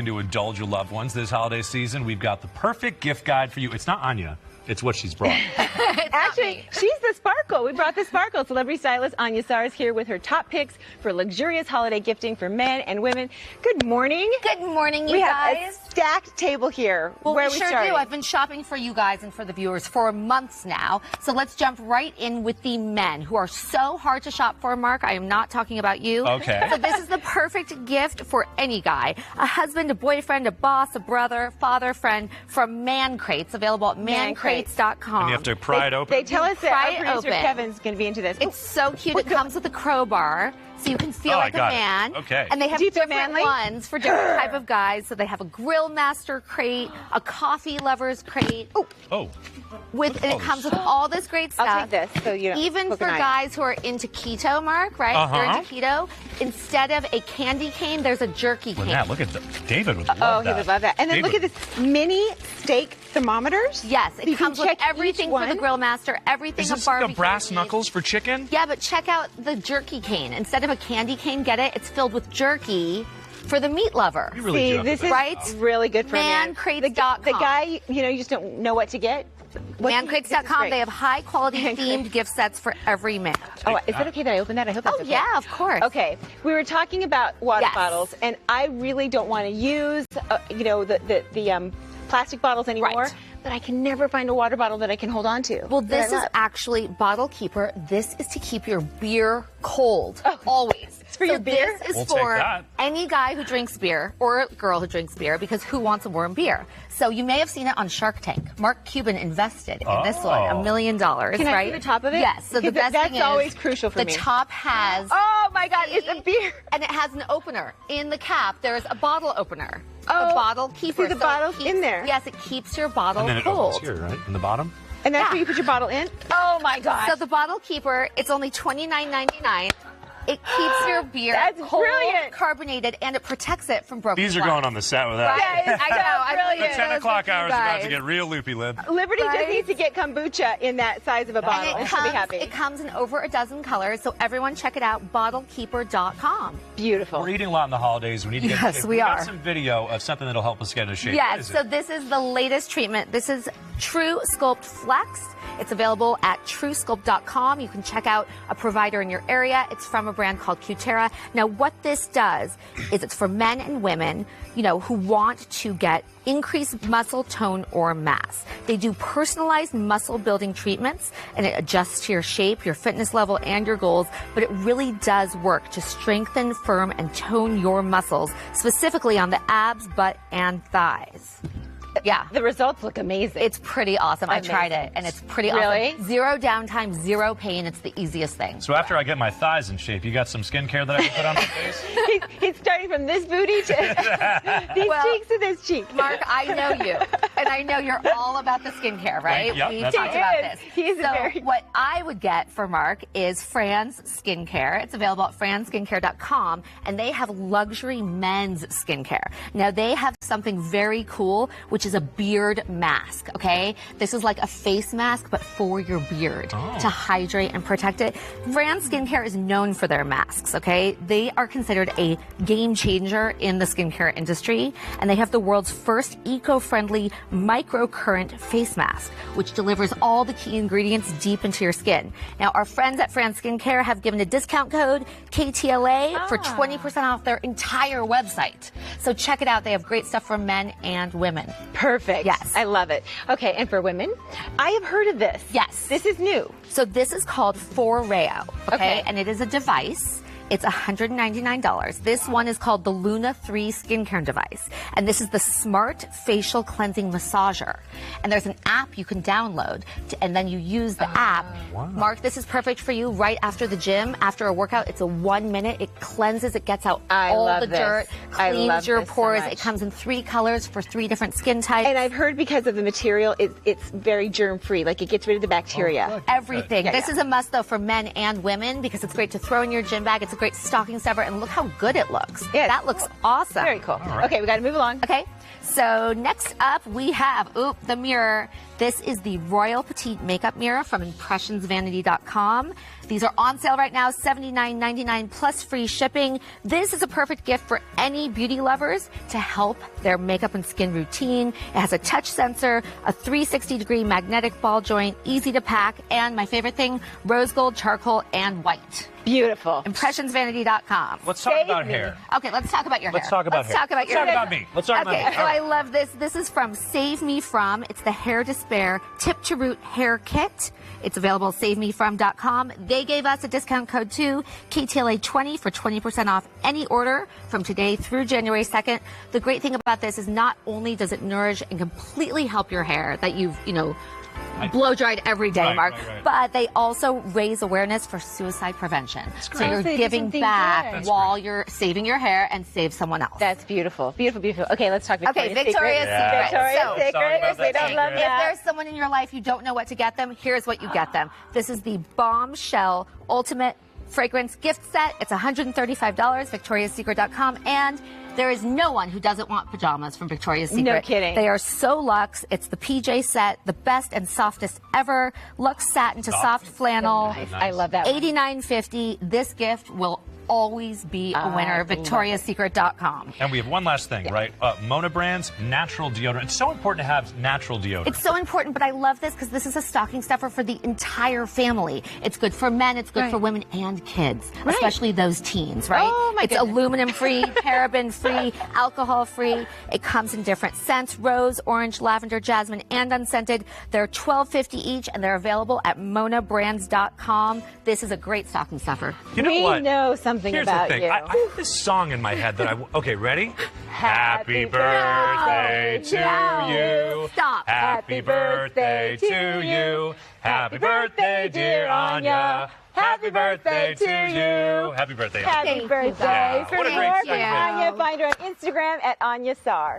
To indulge your loved ones this holiday season, we've got the perfect gift guide for you. It's not Anya, it's what she's brought. Actually, she's the sparkle. We brought the sparkle. Celebrity stylist Anya Sarre is here with her top picks for luxurious holiday gifting for men and women. Good morning. Good morning, you we guys. We have a stacked table here. Well, Where we are we sure starting? do. I've been shopping for you guys and for the viewers for months now. So let's jump right in with the men who are so hard to shop for, Mark. I am not talking about you. Okay. So this is the perfect gift for any guy. A husband, a boyfriend, a boss, a brother, father, friend from Man Crates, available at mancrates.com. And you have to pry it open? They tell us that our producer open. Kevin's going to be into this. It's so cute. It comes with a crowbar, so you can feel like a man. Okay. And they have Deep different manly? ones for different type of guys. So they have a grill master crate, a coffee lover's crate. Oh. And it comes with all this great stuff. I'll take this, so you know. Even for guys who are into keto, Mark, right? They're into keto. Instead of a candy cane, there's a jerky cane. Now, look at David would love that. He would love that. And then look at this mini steak thermometers. Yes, it comes with everything for the grill master, everything Is a this barbecue. like a brass needs. knuckles for chicken? Yeah, but check out the jerky cane. Instead of a candy cane, get it? It's filled with jerky for the meat lover. You really do this is right? really good for Mancrates.com. The guy, you just don't know what to get. Mancrates.com, they have high-quality themed gift sets for every man. Oh, is it okay that I open that? I hope that's okay. Yeah, of course. Okay, we were talking about water bottles, and I really don't want to use, the plastic bottles anymore. Right. But I can never find a water bottle that I can hold on to. Well, this is actually Bottle Keeper. This is to keep your beer cold, always. It's for your beer? This is We'll take for that. any guy who drinks beer or a girl who drinks beer, because who wants a warm beer? So you may have seen it on Shark Tank. Mark Cuban invested in this one, $1 million, Can I see the top of it? Yes. So the best thing is, that's always crucial for me. The top has... Oh, my God, it's a beer. And it has an opener. In the cap, there's a bottle opener. Oh, the Bottle Keeper. See the bottle's in there. Yes, it keeps your bottle And then it cold. opens here, right? In the bottom? And that's where you put your bottle in? Oh, my God. So the Bottle Keeper, it's only $29.99. It keeps your beer cold, brilliant. carbonated, and it protects it from broken These are glass. going on the set with that. Right? Yeah, it's I know. brilliant. The 10 o'clock hour is about to guys. get real loopy, Lib. Liberty just needs to get kombucha in that size of a bottle, and she'll be happy. It comes in over a dozen colors, so everyone check it out, bottlekeeper.com. Beautiful. We're eating a lot in the holidays. We need to get in shape. we got are. some video of something that'll help us get into shape. What Yes, is so it? this is the latest treatment. This is True Sculpt Flex. It's available at truesculpt.com. You can check out a provider in your area. It's from a brand called Cutera. Now, what this does is it's for men and women, who want to get increased muscle tone or mass. They do personalized muscle building treatments, and it adjusts to your shape, your fitness level, and your goals, but it really does work to strengthen, firm, and tone your muscles, specifically on the abs, butt, and thighs. Yeah. The results look amazing. It's pretty awesome. I tried it, and it's pretty Really? awesome. Zero downtime, zero pain. It's the easiest thing. So after I get my thighs in shape, you got some skincare that I can put on my face? He's starting from this booty to these cheeks to this cheek. Mark, I know you, and I know you're all about the skincare, right? Yep, We've that's talked right. about this. He is so very... what I would get for Mark is Fran's Skincare. It's available at franskincare.com, and they have luxury men's skincare. Now, they have something very cool, which is a beard mask, okay? This is like a face mask, but for your beard to hydrate and protect it. Fran Skincare is known for their masks, okay? They are considered a game changer in the skincare industry, and they have the world's first eco-friendly microcurrent face mask, which delivers all the key ingredients deep into your skin. Now, our friends at Fran Skincare have given a discount code, KTLA, for 20% off their entire website. So check it out. They have great stuff for men and women. Perfect. Yes. I love it. Okay, and for women, I have heard of this. Yes. This is new. So this is called Foreo, okay? And it is a device. It's $199. This one is called the Luna 3 skincare device. And this is the Smart Facial Cleansing Massager. And there's an app you can download, and then you use the app. Wow. Mark, this is perfect for you right after the gym, after a workout. It's a 1 minute. It cleanses. It gets out all the dirt, cleans your pores. It comes in 3 colors for 3 different skin types. And I've heard because of the material, it's very germ-free. Like, it gets rid of the bacteria. Everything. Yeah, this is a must, though, for men and women, because it's great to throw in your gym bag. It's a great stocking stuffer, and look how good it looks. Yeah, that looks awesome. Very cool. All right. Okay, we got to move along. Okay, So next up we have, the mirror. This is the Royal Petite Makeup Mirror from ImpressionsVanity.com. These are on sale right now, $79.99 plus free shipping. This is a perfect gift for any beauty lovers to help their makeup and skin routine. It has a touch sensor, a 360-degree magnetic ball joint, easy to pack, and my favorite thing, rose gold, charcoal, and white. Beautiful. ImpressionsVanity.com. Let's talk about hair. Okay, let's talk about your hair. Let's talk about hair. Talk about Let's your talk hair. about me. Let's talk about me. Okay, so All I right. love this. This is from Save Me From. It's the Hair Despair Tip to Root Hair Kit. It's available at SaveMeFrom.com. They gave us a discount code too, KTLA20 for 20% off any order from today through January 2nd. The great thing about this is not only does it nourish and completely help your hair that you've, blow dried every day, Right, Mark, right. but they also raise awareness for suicide prevention. So you're They do giving something back good. while you're saving your hair and save someone else. That's beautiful. Beautiful, beautiful. Okay, let's talk Victoria's Okay, Victoria's Secret. Secret. Victoria's So- Let's talk Secret. about If they that don't love secret. If that. there's someone in your life you don't know what to get them, here's what you get them. This is the Bombshell Ultimate Fragrance Gift Set. It's $135, VictoriaSecret.com, and there is no one who doesn't want pajamas from Victoria's Secret. No kidding. They are so luxe. It's the PJ set, the best and softest ever. Luxe satin to soft flannel. Nice. I love that one. $89.50. This gift will always be a winner. love it. VictoriaSecret.com. And we have one last thing, right? Mona Brand's natural deodorant. It's so important to have natural deodorant. It's so important, but I love this because this is a stocking stuffer for the entire family. It's good for men, it's good for women and kids, especially those teens, right? Oh, my it's goodness. aluminum-free, paraben-free, alcohol-free. It comes in different scents, rose, orange, lavender, jasmine, and unscented. They're $12.50 each, and they're available at monabrands.com. This is a great stocking stuffer. You know We what? know something Here's about the thing. you. I have this song in my head that okay, ready? Happy birthday to No. you. Stop. Happy birthday to you. Happy birthday, dear Anya. Happy birthday to you. Happy birthday. Anya. Happy you, birthday. guys. For What a more great from segment. Anya, find her on Instagram at Anya Sarre.